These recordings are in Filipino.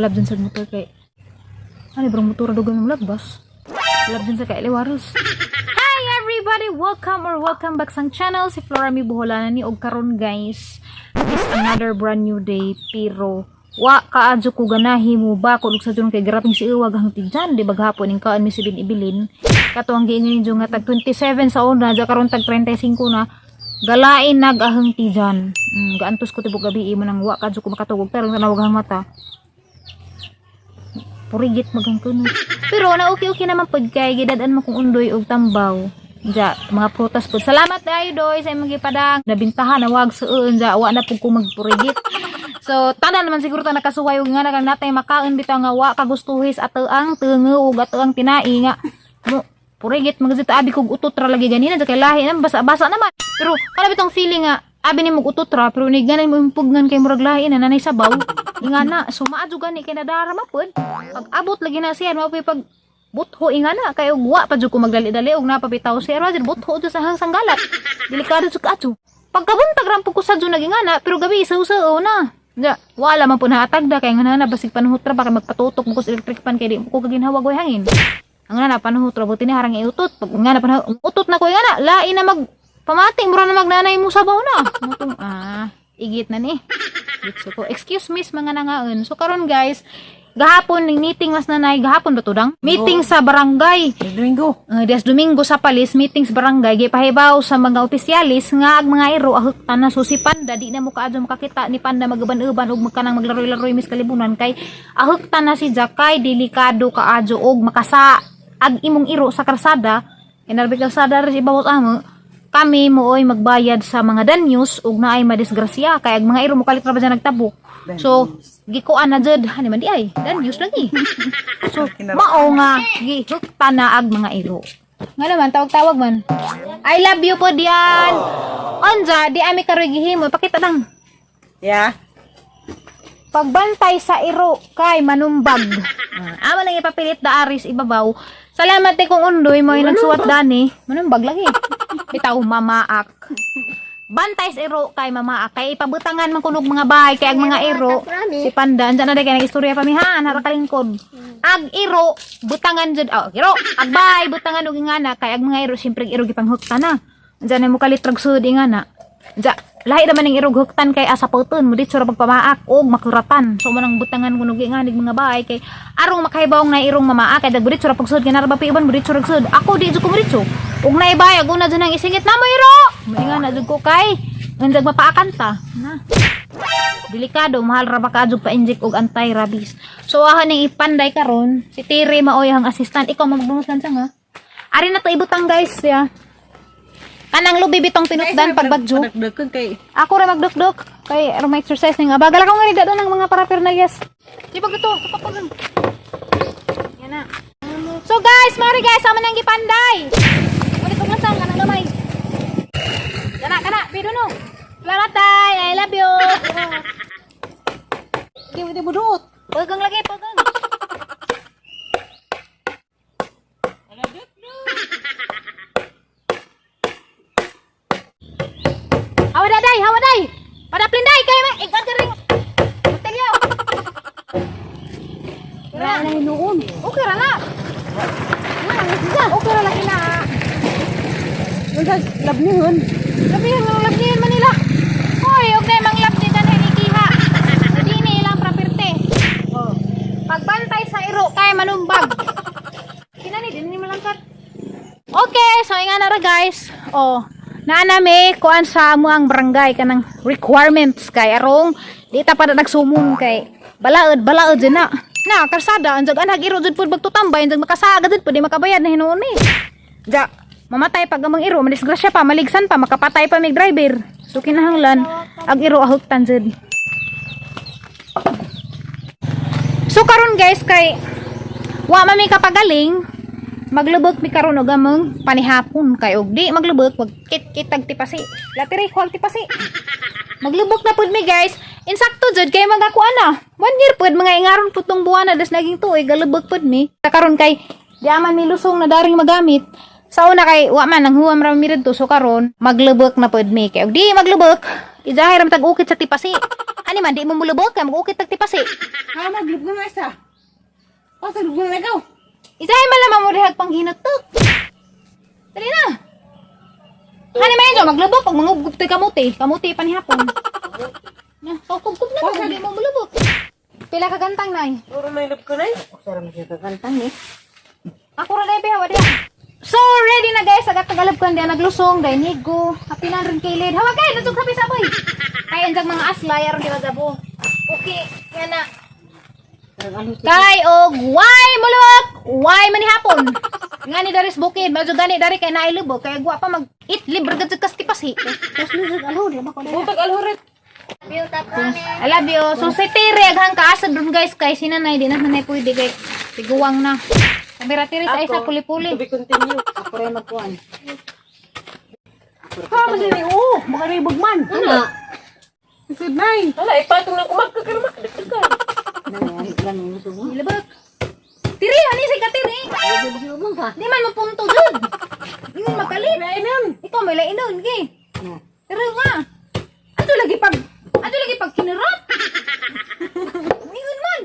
kalab dyan sa motor kay ano brong motor dugang ng lagbas. Kalab dyan sa kay Lewaros. Hi everybody, welcome back sa channel si Flora Mi Buholanan ni og karon guys. It's another brand new day pero wa kaadyo ko ganahi mo ba kung sa dyan kay graping si Iwag hang tidyan di baghapon ning kaan mi silin ibilin kato ang giingin nga tag 27 sa una ja karon tag 35 na galain nagahang tidyan gaantos ko tibok gabi mo nang wa kaadyo ko makatugog pero tanawag hang mata purigit magang kuno pero na okay naman pod kay gidadaan mo kung undoy og tambaw ja mga prutas pod salamat ayo doy sa imong gipadang nabintahan na wag suon ja wa na pud ko magpurigit. So, tanan naman siguro ta nakasuway og nga nagang natay makaon bitaw nga wa kagustuhis ato ang teungo ug ato ang tinai nga mo purigit magzita abi kog utot ra lagi ganina kay lahi na basa-basa naman. Pero kana bitong feeling nga abi nimo utot ra pero ni ganay mo impugnan kay murag lahi na nanay sabaw. Ingana sumaadyo gani kay nadarama pod. Pag abot lagi na siya mapay pag butho ingana kay og wa pa jud ko magdali-dali og napabitaw siya ra jud butho jud sa hang galat. Delikado jud ato. Pagkabuntag ra pud ko sa jud nagingana pero gabi isaw-saw na. Ja, wala man po nahatagda kay nga na basig panuhutra ba kay magpatutok mo ko sa electric pan kay di ko kaginhawag way hangin. Ang na panuhutra buti ni harang iutot. Pag nga na utot na ko nga na lain na mag pamating mura na magnanay mo sabaw na. Mutong igit na ni. Gitso ko. Excuse miss mga nangaon. So karon guys, gahapon ning meeting mas nanay gahapon ba to dang? Meeting sa barangay. Domingo. Domingo sa palis meeting sa barangay gipahibaw sa mga opisyalis nga ag mga iro ahuktan na so si Panda di na mo kaadyo makakita ni Panda magaban-uban og magkanang maglaroy-laroy mis kalibunan kay ahuktan na si Jakay delikado kaadyo og makasa ag imong iro sa karsada inarbi kalsada ra si bawat amo kami mooy magbayad sa mga danyos ug naay madisgrasya kay ag mga iro mo kalit ra ba dyan nagtabok. So gikuan na jud hani man di ay danyos lagi. So mao nga gihuktan na ag mga iro. Nga naman tawag-tawag man. I love you po diyan. Onja di ami karoy gihimo pakita lang. Yeah. Pagbantay sa iro kay manumbag. Amo lang ipapilit da aris ibabaw. Salamat kung undoy mo nagsuwat dani. Manumbag lagi. Bitaw mamaak. Bantay sa iro kay mamaak kay ipabutangan man kunog mga bahay kay ag mga iro si Panda andyan na day kay nagistorya pamihan hara kalingkod. Ag iro butangan jud iro ag bahay butangan og ingana kay ag mga iro syempre iro gipanghuktan na. Andyan na mo kalitrag sud ingana. Ja, lahi naman ng irog huktan kay asa pauton mo dito ra pagpamaak og makuratan. So manang butangan kunog inganig mga bahay kay arong makahibaw na irong mamaak kay dag dito ra pagsud kinara ba piiban mo dito ra sud. Ako di jud ko mo dito. Ug naibayag una dyan ang isingit na mo iro. Mainga na jud ko kay ngandag mapaakan ta. Na. Delikado mahal ra ba kaadyo pa-inject og anti-rabies. So ahan ning ipanday karon si Tiri maoy ang assistant ikaw magbungos lang nga. Ari na to ibutang guys ya. Kanang lubi bitong pinutdan pagbadyo. Nagdukon kay Ako ra magdukduk kay ro exercise nga bagal ako nga rin dadon ng mga parapernalyas. Di ba gito? Tapapagan. Yan na. So guys, mari guys, sama nang gipanday. Ulit ko ngasang kanang gamay. Kana, bido no. Salamat tay, I love you. di budot. Pagang lagi, pagang. Hawaday. Padaplin day kay may igad ring. Hotelyo. Wala na hinuon. Okay ra na. Okay ra lagi na. Nagag labnihon. Labnihan Manila. Hoy, okay mang labni dan hinikiha. Di ni ilang property. Oh. Pagbantay sa iro kay manumbag. Kinani din ni malangkat. Okay, so ingana ra guys. Oh. Naanami kuan sa amuang barangay kanang requirements kay arong di ta pa nagsumon kay balaod dyan na karsada anjag anhag iro jud pud bagtutambay anjag makasagad jud pud di makabayad na hinuon ni ja mamatay pag amang iro madisgrasya pa maligsan pa makapatay pa mig driver so kinahanglan ag iro ahuktan jud. So karon guys kay wa man mi kapagaling maglubog mi karon og among panihapon kay og di maglubog wag kitag tipasi latiri kwal tipasi maglubog na pud mi guys insakto jud kay magakuan na 1 year pud mga ingaron pud tong buwan na das naging tuig galubog pud mi karon kay di aman mi lusong na daring magamit sa una kay wa man nang huwam ra mi didto so karon maglubog na pud mi kay og di maglubog ijahay ra tag ukit sa tipasi Ani man di mo mulubog kay mag-ukit tagtipas eh. Ha, maglub na isa. Pasa lub na ikaw. Isahay malamang mo dihag pang ginutok. Dali na. Hani man yun, maglubog pag mangugub to'y kamuti. Kamuti pa ni hapon. Na, kukub na kung di mo mulubog. Pila ka gantang nay. Puro may lub ko na eh. Sarang siya kakantang eh. Ako rin ay bihawa diya. So, ready na guys. Agat tagalab ko diya naglusong. Dahil nigo. Happy na rin kilid. Hawag kayo. Nasog sabi saboy. Kaya anjang mga aslay. Aron diba dabo. Okay. Yan na. Kay og why mulubog. Why manihapon. Nga ni Daris Bukid. Medyo gani dari kay nailubog. Kaya gwa pa mag-eat libre gadyo kastipasi. Tapos lusog alho. Di ba ko na? Butag alho rin. I love you. So, si Tiri, aghang kaasad dun guys. Kay sinanay, di na nanay pwede kay tiguwang na. Kabira Tiri sa isa, puli-puli. To be continue. Ako rin magkuhan. Ha, masini. Oo, baka rin bugman. Ano? Good night. Wala, ipatong na kumagkakalamak. Dagdagan. Ilabag. Tiri, hani si ka Tiri. Di man mapunto dun. Di man makalit. Lainan. Ikaw may lainon, gi. Pero nga. Ato lagi pag kinurot. Ingon man.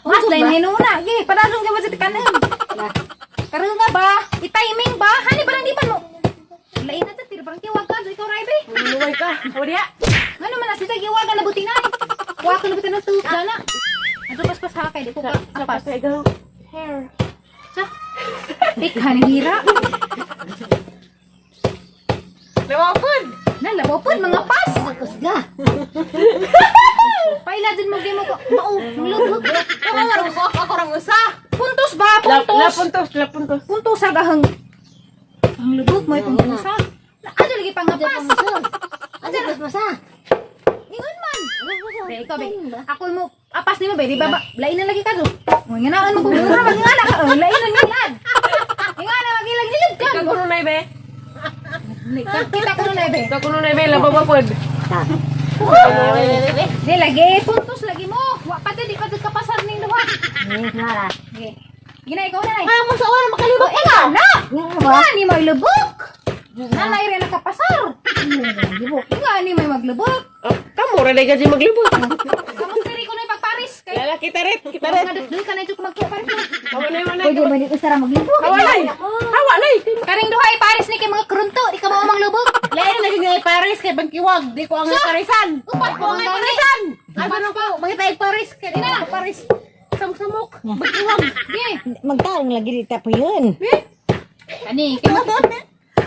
Mas lain hinuna. Gi, padalong ka ba sa tikanan? Pero nga ba, i-timing ba? Hani ba lang di pa mo? Lain na sa Tiri, parang kiwag ka. Ikaw, Raibe. Luway ka. Ako diya. Ano man, asli sa giwagan na buti na eh. Huwag ko na buti na tuhok na. Ato pas-pas hakay, di ko ka apas. Hair. Sa? Ika, nahira. Lawapod. Nalabaw po, mga pas. Kusga. Paila din mo, di mo ko. Lubog. Ako rang usa. Puntos ba? Puntos. Lapuntos. Puntos sa gahang. Ang lubog mo, puntos sa. Ano lagi pang ngapas? Ano sa? Ingon man. Be, ikaw, be. Ako mo, apas ni mo, be. Di ba ba? Lain na lagi ka, do. Nga naan mo kung mura, mag-ingana ka. Lain na nilad. Ingana, mag-ilag-ilag ka. Ikaw kuno na ibe. Kita ko nun, be. Ikaw kuno na ibe. Lababapod. Di lagi, puntos lagi mo. Wa pa di pa kapasar ning duha. Nara. Gina ikaw na nay. Mo sa wala makalibot. Ikaw na. Nga ni mo ilubok. Nanay rin nakapasar. Nga ni mo maglubok. Kamu ra lagi gaji maglibot. Kamu diri ko na pagparis. Lala kita ret. Nga ka na juk magpaparis. Kawanay. Pwede ba dito sara maglubok? Kawanay. Kawanay. Karing duha ay paris ni kay mga krunto. Di ka mo maglubok. Lain lagi ngay Paris kay bangkiwag. Di ko ang parisan. Upat ko ang parisan. Ano po? Mga tayo Paris. Kaya na. Paris. Samok-samok. Bangkiwag. Di. Magtarong lagi dito po yun. Ani, kay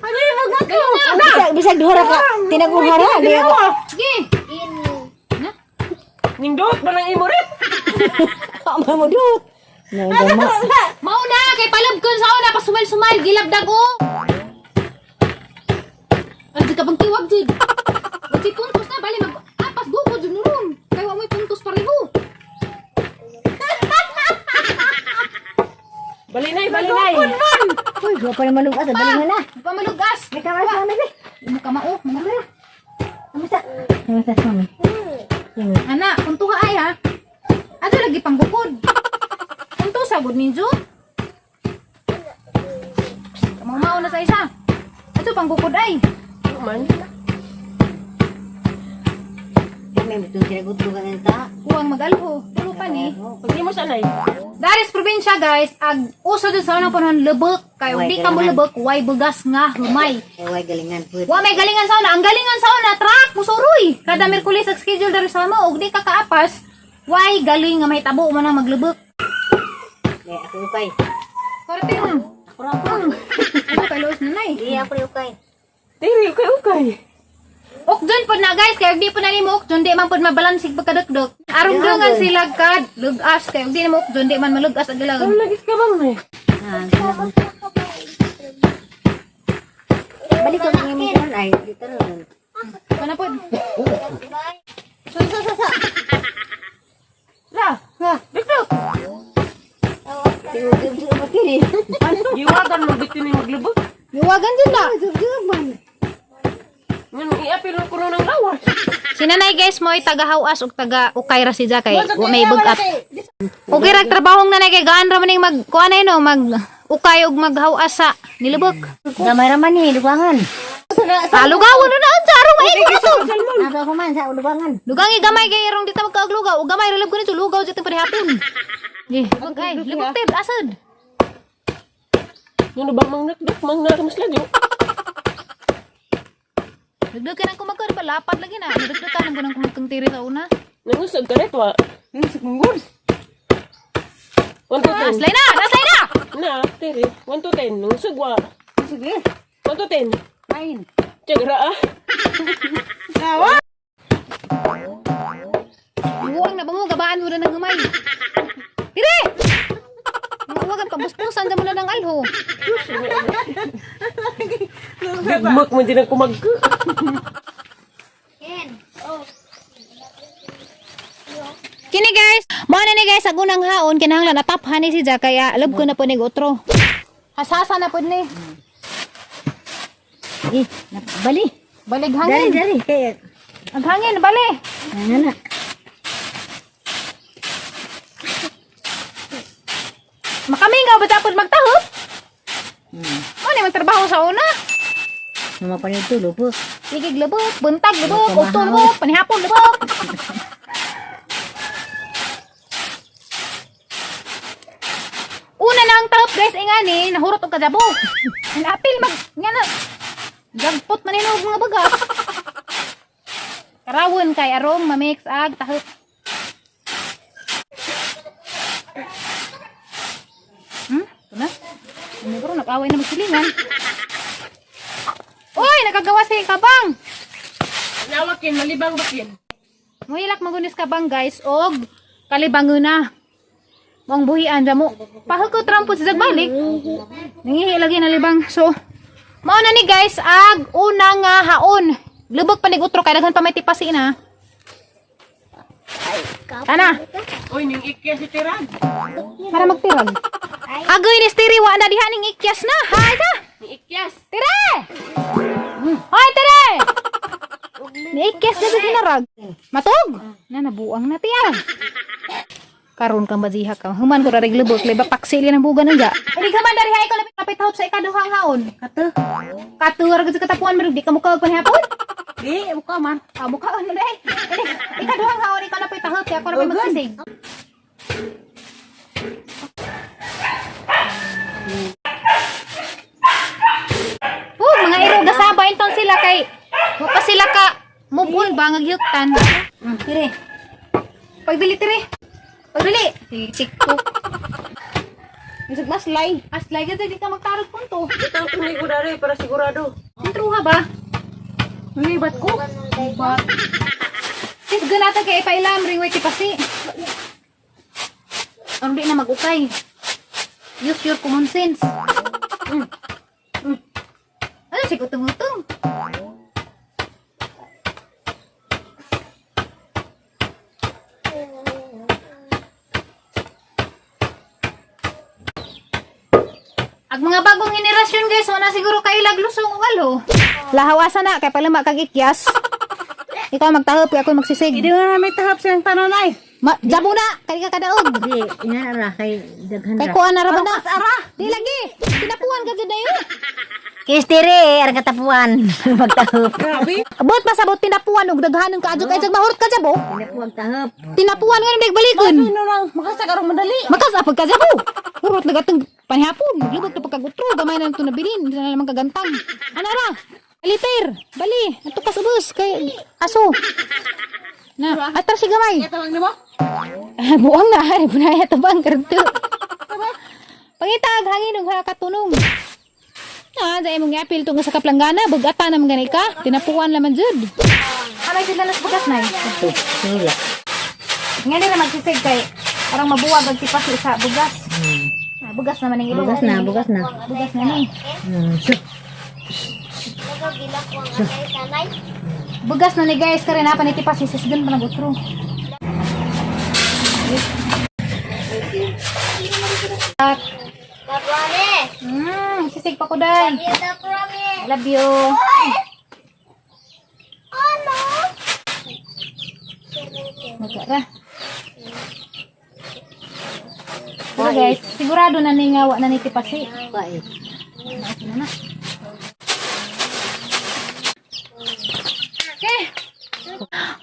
Ano yung magagawa? Bisag duhara ka. Tinaguhara. Di ako. Gi. Na. Nindot ba ng imorit? Mamudot. Mauna kay palabgon sa una pa sumal-sumal gilabdag o. Ang di ka bang tiwag jud. Kasi puntos na bali mag apas buko jud nuron. Kay wa mo'y puntos pareho. Balinay. Uy, gwa pa naman lugas. Balik na na. Di pa malugas. May kawas na nabi. Imo ka mao, mga dara. Kamusta? Kamusta sa mami? Ana, punto ka ay ha. Ato lagi pang bukod. Punto sa gud ninjo. Kamao na sa isa. Ato pang bukod ay. Man. May butong kinagutugan ng ta. Kuwang magalho. Pero pa ni. Pag mo sanay. Daris probinsya guys, ag uso dun sa unang panahon lubok. Kaya di ka mo lubok, way bugas nga humay. Ewa, galingan po. Wa may galingan sa una. Ang galingan sa una, track, musuroy. Kada Merkulis ang schedule dari sa mo. Ug di ka kaapas, way galing nga may tabo mo na maglubok. Ako ukay. Korte mo. Ako rapo. Ano kay Lois nanay? Di ako ukay. Tiri, ukay. Okjon po na guys, kaya di po na ni mo okjon, di man po mabalansig pagkadukduk. Arong dungan sila kad, lugas, kaya di na mo okjon, di man malugas ang galang. Ano lagi ka bang eh? Balik ko ng imong kuhan ay. Dito rin. Kana po? Sa. La, Ha. Dikdok. Tingog-tingog mo kiri. Iwagan mo dito ni maglubog. iwagan din na. Tingog man. Ngan iapil ko kuno ng lawas. Sinanay guys mo, taga-hawas o taga-ukay ra si Jakay. May bugat. Okay, trabaho na kay gaan ra man mag kuan no, mag ukay og maghawas sa nilubok. Gamay raman ni, lugangan. Sa lugawon na ang sarong iko na to. Nasa ko man sa ulubangan. Lugangi gamay kay irong dito magkaaglugaw. O gamay relab ko nito lugaw dito panihapon. Eh, bagay, libog tip asad. Ano ba mang mas lagi? Dagdagan ang kumakar ba lapad lagi na. Dagdagan ang kumakang tiri sa una. Nangusag ka rin, wa? Nangusag mong good. 1 to 10. Aslay na! Aslay na! Na, tiri. 1 to 10. Nangusag, wa? Sige. 1 to 10. 9. Tiyagra, ah. Huwag na ba mo, gabaan mo na ng gamay. Tiri! Huwag ka, buspusan dyan mo na ng alho. Bigmak mo din ang kumagka. Kini guys, mo na ni guys, agunang haon, kinahanglan nataphan ni si Jack, kaya alab ko na po ni Gotro. Hasasa na po ni. Bali. Balig hangin. Dari. Kaya. Ang hangin, bali. Ano na. Makamingaw ba tapos magtahop? Ano yung magtrabaho sa una? Mamapanid to, lupo. Sigig lubok, buntag lubok, ukto lubok, panihapon lubok. Una na ang tahop guys, ingani, nahurot og kadabo. Ang apil mag, nga na, gagpot maninog mga baga. Karawon kay arong mamix ag tahop. Ito na. Ano bro, nag-away na magsilingan. Uy, nagagawa sa kabang. Nawakin, malibang bakin. Muhilak magunis kabang guys, og kalibangon na. Mong buhian damo. Pahukot rampot sa jagbalik. Nangihi lagi na libang. So, mao na ni guys ag unang haon. Lubog pa ni utro kay daghan pa may tipasi na. Kana, Uy, ning ikya si Tiran. para magtirag. Agoy ni stiri wa na diha ning ikyas na. Hay ta. Ni ikyas. Tire! Hoy, tire! Niikyas na sa sinarag. Matog! Na, nabuang na tiya. Karon kang baziha ka. Human ko rarig lubot. Liba paksili ng buga ng ja. Hindi ka man dari hay ko lapit hawp sa ikaduhang haon. Kato. Katuwar ka sa katapuan marug di ka mukha panihapon. Di, buka man. Ah, mukha ano day. Ikaduhang haon ikaw lapit hawp kaya ako na magsisig. Mga iro gasabay ton sila kay mukha sila ka move on ba ngagyutan. Tire. Pagdili tire. Pagdili. TikTok. Isag maslay. Aslay ka di ka magtarog punto. Itang tunay ko dari para sigurado. Intruha ba? Libat ko. Ba? Sis ganata kay ipailam ring wait pasi. Ang di na magukay. Use your common sense. Ano si kutong-utong? Ag mga bagong henerasyon guys, wala siguro kay laglusong o alo. Lahawasan na kay palama kag ikyas. Ikaw magtahop kay ako magsisig. Hindi mo na may tahap siyang tanonay. Jabo na kay ka kadaog. Di, inara kay daghan Kay ra. kuan na ra ba na? Di lagi. Tinapuan ka jud na yun. Kis tire, ar katapuan. Magtahap. Grabe. Abot masabot tinapuan og daghanon ka adyo kay jag mahurot ka jabo. Hindi po magtahap. Tinapuan nga nang balikon. Ano lang, makasa karong madali. Makasapag ka jabo. Hurot na gatong panihapon. Lubog na pagkagutro. Gamay na ito nabilin. Hindi na naman kagantang. Ano ra? Aliter. Bali. Ito ka subos. Kay aso. Na. Atras si gamay. Tawag na mo? Buang na. Ay, bunaya tabang. Karto. Pangitag. Hangin. Huwag katunong. Dahil mong apil ito nga sa kaplanggana. Bugata naman gani ka. Tinapuan naman jud. Amay sila nas bugas na. Nila. Nga nila magsisig kay. Parang mabuwag ang tipas sa bugas. Bugas naman ang ilong. Bugas na, bugas na. Bugas na ni. Bugas na ni guys. Kaya na panitipas. Isisgan pa nag-utro. Sisig pa ko day. Love you. Magkara. Pero guys, sigurado na ningawa na nitipasi. Bait.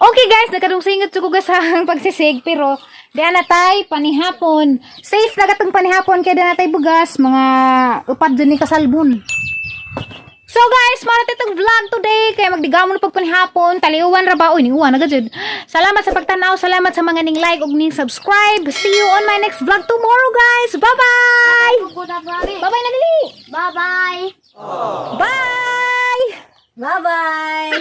Okay guys, nagkadungsingot ko guys ang pagsisig pero diyan na tay panihapon. Safe na katong panihapon kaya diyan na tay bugas mga upad dyan ni kasalbon. So guys, mara itong vlog today kaya magdigamon na pag panihapon, taliuwan ra ba? Uy, niuwan na gajud. Salamat sa pagtanaw, salamat sa mga ning like ug ning subscribe. See you on my next vlog tomorrow guys. Bye-bye. Bye-bye na dili. Bye-bye. Bye. Bye-bye.